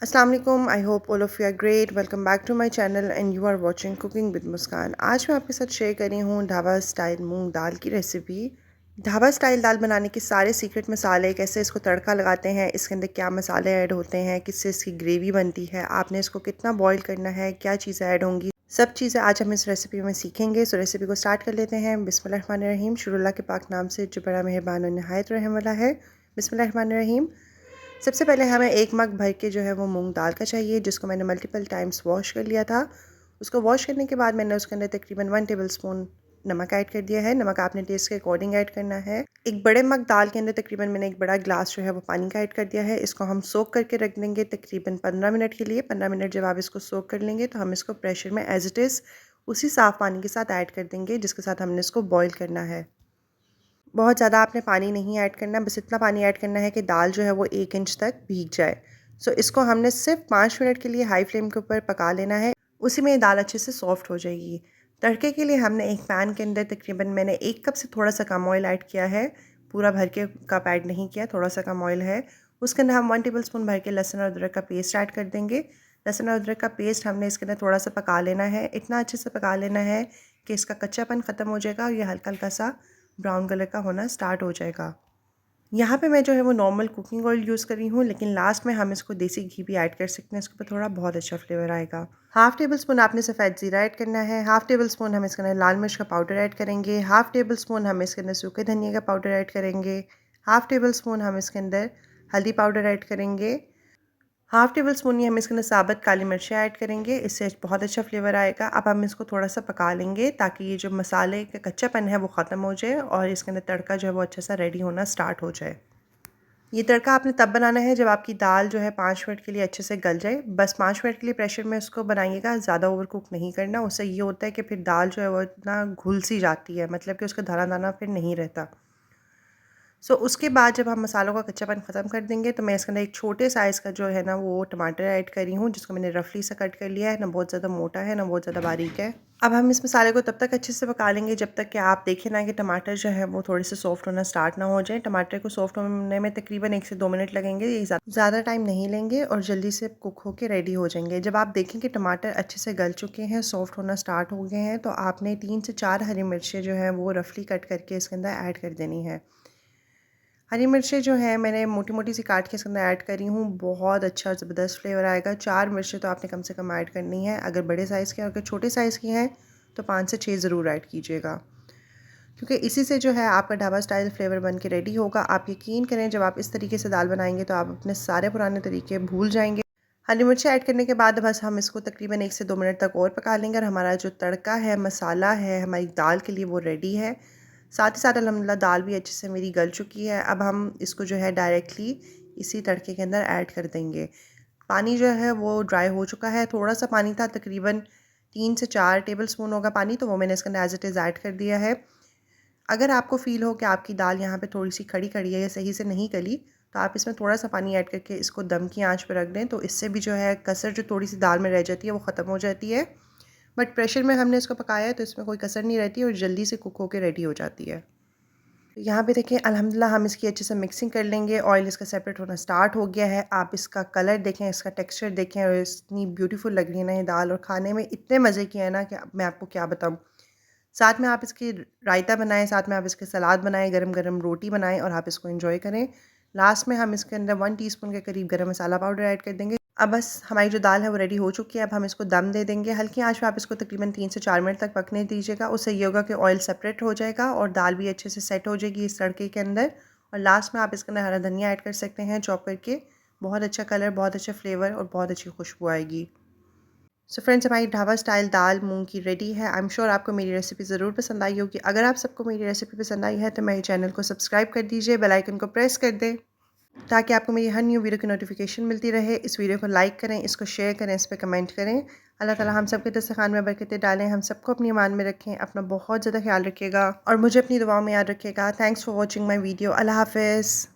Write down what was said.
अस्सलाम वालेकुम। I hope all of you are great. Welcome back to my channel and you are watching cooking with Muskan. आज मैं आपके साथ शेयर कर रही हूँ ढाबा स्टाइल मूंग दाल की रेसिपी। ढाबा स्टाइल दाल बनाने के सारे सीक्रेट मसाले, कैसे इसको तड़का लगाते हैं, इसके अंदर क्या मसाले ऐड होते हैं, किससे इसकी ग्रेवी बनती है, आपने इसको कितना बॉईल करना है, क्या चीज़ें ऐड होंगी, सब चीज़ें आज हम इस रेसिपी में सीखेंगे। सो रेसिपी को स्टार्ट कर लेते हैं। बिस्मिल्लाहिर्रहमानिर्रहीम। शुरू के पाक नाम से जो बड़ा मेहरबान और नहायत रहम वाला है। बिस्मिल्लाहिर्रहमानिर्रहीम। सबसे पहले हमें एक मग भर के जो है वो मूंग दाल का चाहिए, जिसको मैंने मल्टीपल टाइम्स वॉश कर लिया था। उसको वॉश करने के बाद मैंने उसके अंदर तकरीबन 1 टेबलस्पून नमक ऐड कर दिया है। नमक आपने टेस्ट के अकॉर्डिंग ऐड करना है। एक बड़े मग दाल के अंदर तकरीबन मैंने एक बड़ा ग्लास जो है वो पानी का ऐड कर दिया है। इसको हम सोक करके रख देंगे तकरीबन 15 मिनट के लिए। 15 मिनट जब आप इसको सोक कर लेंगे तो हम इसको प्रेशर में एज इट इज़ उसी साफ़ पानी के साथ ऐड कर देंगे जिसके साथ हमने इसको बॉयल करना है। बहुत ज़्यादा आपने पानी नहीं ऐड करना, बस इतना पानी ऐड करना है कि दाल जो है वो 1 इंच तक भीग जाए। सो इसको हमने सिर्फ 5 मिनट के लिए हाई फ्लेम के ऊपर पका लेना है। उसी में दाल अच्छे से सॉफ्ट हो जाएगी। तड़के के लिए हमने एक पैन के अंदर तकरीबन मैंने 1 कप से थोड़ा सा कम ऑयल ऐड किया है। पूरा भर के कप ऐड नहीं किया, थोड़ा सा कम ऑयल है। उसके अंदर हम 1 टेबलस्पून भर के लहसुन और अदरक का पेस्ट ऐड कर देंगे। लहसुन और अदरक का पेस्ट हमने इसके अंदर थोड़ा सा पका लेना है। इतना अच्छे से पका लेना है कि इसका कच्चापन ख़त्म हो जाएगा और ये हल्का हल्का सा ब्राउन कलर का होना स्टार्ट हो जाएगा। यहाँ पे मैं जो है वो नॉर्मल कुकिंग ऑयल यूज़ कर रही हूँ, लेकिन लास्ट में हम इसको देसी घी भी ऐड कर सकते हैं। इसके ऊपर थोड़ा बहुत अच्छा फ्लेवर आएगा। हाफ़ टेबल स्पून आपने सफ़ेद ज़ीरा ऐड करना है। हाफ़ टेबल स्पून हम इसके अंदर लाल मिर्च का पाउडर ऐड करेंगे। हाफ़ टेबल स्पून हम इसके अंदर सूखे धनिया का पाउडर ऐड करेंगे। हाफ़ टेबल स्पून हम इसके अंदर हल्दी पाउडर ऐड करेंगे। हाफ़ टेबल स्पून ही हम इसके अंदर साबुत काली मिर्चें ऐड करेंगे, इससे बहुत अच्छा फ्लेवर आएगा। अब हम इसको थोड़ा सा पका लेंगे ताकि ये जो मसाले का कच्चापन है वो ख़त्म हो जाए और इसके अंदर तड़का जो है वो अच्छा सा रेडी होना स्टार्ट हो जाए। ये तड़का आपने तब बनाना है जब आपकी दाल जो है 5 मिनट के लिए अच्छे से गल जाए। बस 5 मिनट के लिए प्रेशर में उसको बनाइएगा, ज़्यादा ओवर कुक नहीं करना। उससे ये होता है कि फिर दाल जो है वो इतना घुल सी जाती है, मतलब कि उसका दाना दाना फिर नहीं रहता। उसके बाद जब हम मसालों का कच्चापन ख़त्म कर देंगे तो मैं इसके अंदर एक छोटे साइज़ का जो है ना वो टमाटर ऐड करी हूँ, जिसको मैंने रफली से कट कर लिया है। ना बहुत ज़्यादा मोटा है, ना बहुत ज़्यादा बारीक है। अब हम इस मसाले को तब तक अच्छे से पका लेंगे जब तक कि आप देखें ना कि टमाटर जो है वो थोड़े से सॉफ्ट होना स्टार्ट ना हो जाए। टमाटर को सॉफ्ट होने में तकरीबन 1 से 2 मिनट लगेंगे। ये ज़्यादा टाइम नहीं लेंगे और जल्दी से कुक होकर रेडी हो जाएंगे। जब आप देखें कि टमाटर अच्छे से गल चुके हैं, सॉफ्ट होना स्टार्ट हो गए हैं, तो आपने 3 से 4 हरी मिर्चें जो हैं वो रफली कट करके इसके अंदर ऐड कर देनी है। हरी मिर्चें जो हैं मैंने मोटी-मोटी सी काट के इसके अंदर ऐड करी हूँ। बहुत अच्छा ज़बरदस्त फ्लेवर आएगा। 4 मिर्चें तो आपने कम से कम ऐड करनी है। अगर बड़े साइज़ की हैं, अगर छोटे साइज़ की हैं तो 5 से 6 ज़रूर ऐड कीजिएगा, क्योंकि इसी से जो है आपका ढाबा स्टाइल फ्लेवर बन के रेडी होगा। आप यकीन करें, जब आप इस तरीके से दाल बनाएंगे तो आप अपने सारे पुराने तरीके भूल जाएंगे। हरी मिर्ची ऐड करने के बाद बस हम इसको तकरीबन 1 से 2 मिनट तक और पका लेंगे और हमारा जो तड़का है, मसाला है हमारी दाल के लिए, वो रेडी है। साथ ही साथ अल्हम्दुलिल्लाह दाल भी अच्छे से मेरी गल चुकी है। अब हम इसको जो है डायरेक्टली इसी तड़के के अंदर ऐड कर देंगे। पानी जो है वो ड्राई हो चुका है। थोड़ा सा पानी था, तकरीबन 3 से 4 टेबल स्पून होगा पानी, तो वो मैंने इसके अंदर एज इट इज़ ऐड कर दिया है। अगर आपको फ़ील हो कि आपकी दाल यहाँ पे थोड़ी-सी खड़ी-खड़ी है या सही से नहीं गली, तो आप इसमें थोड़ा-सा पानी ऐड करके इसको दम की आँच पे रख दें, तो इससे भी जो है कसर जो थोड़ी-सी दाल में रह जाती है वो ख़त्म हो जाती है। बट प्रेशर में हमने इसको पकाया है तो इसमें कोई कसर नहीं रहती और जल्दी से कुक होके रेडी हो जाती है। यहाँ पे देखिए अल्हम्दुलिल्लाह हम इसकी अच्छे से मिक्सिंग कर लेंगे। ऑयल इसका सेपरेट होना स्टार्ट हो गया है। आप इसका कलर देखें, इसका टेक्सचर देखें और इतनी ब्यूटीफुल लग रही है ना ये दाल, और खाने में इतने मज़े की है ना कि मैं आपको क्या बताऊँ। साथ में आप इसकी रायता बनाएँ, साथ में आप इसके सलाद बनाएँ, गरम-गरम रोटी बनाएँ और आप इसको एंजॉय करें। लास्ट में हम इसके अंदर 1 टीस्पून के करीब गरम मसाला पाउडर ऐड कर देंगे। अब बस हमारी जो दाल है वो रेडी हो चुकी है। अब हम इसको दम दे देंगे। हल्की आँच पे आप इसको तकरीबन 3 से 4 मिनट तक पकने दीजिएगा। उससे ये होगा कि ऑयल सेपरेट हो जाएगा और दाल भी अच्छे से सेट हो जाएगी इस तड़के के अंदर। और लास्ट में आप इसके अंदर हरा धनिया ऐड कर सकते हैं चॉप करके। बहुत अच्छा कलर, बहुत अच्छा फ्लेवर और बहुत अच्छी खुशबू आएगी। सो फ्रेंड्स, हमारी ढाबा स्टाइल दाल मूंग की रेडी है। आई एम श्योर आपको मेरी रेसिपी ज़रूर पसंद आई होगी। अगर आप सबको मेरी रेसिपी पसंद आई है तो मेरे चैनल को सब्सक्राइब कर दीजिए, बेल आइकन को प्रेस कर दें ताकि आपको मेरी हर न्यू वीडियो की नोटिफिकेशन मिलती रहे। इस वीडियो को लाइक करें, इसको शेयर करें, इस पर कमेंट करें। अल्लाह ताला हम सब के दस्तरखान में बरकतें डालें, हम सबको अपनी ईमान में रखें। अपना बहुत ज़्यादा ख्याल रखिएगा और मुझे अपनी दुआओं में याद रखिएगा। Thanks for watching my video. अल्लाह हाफ़िज़।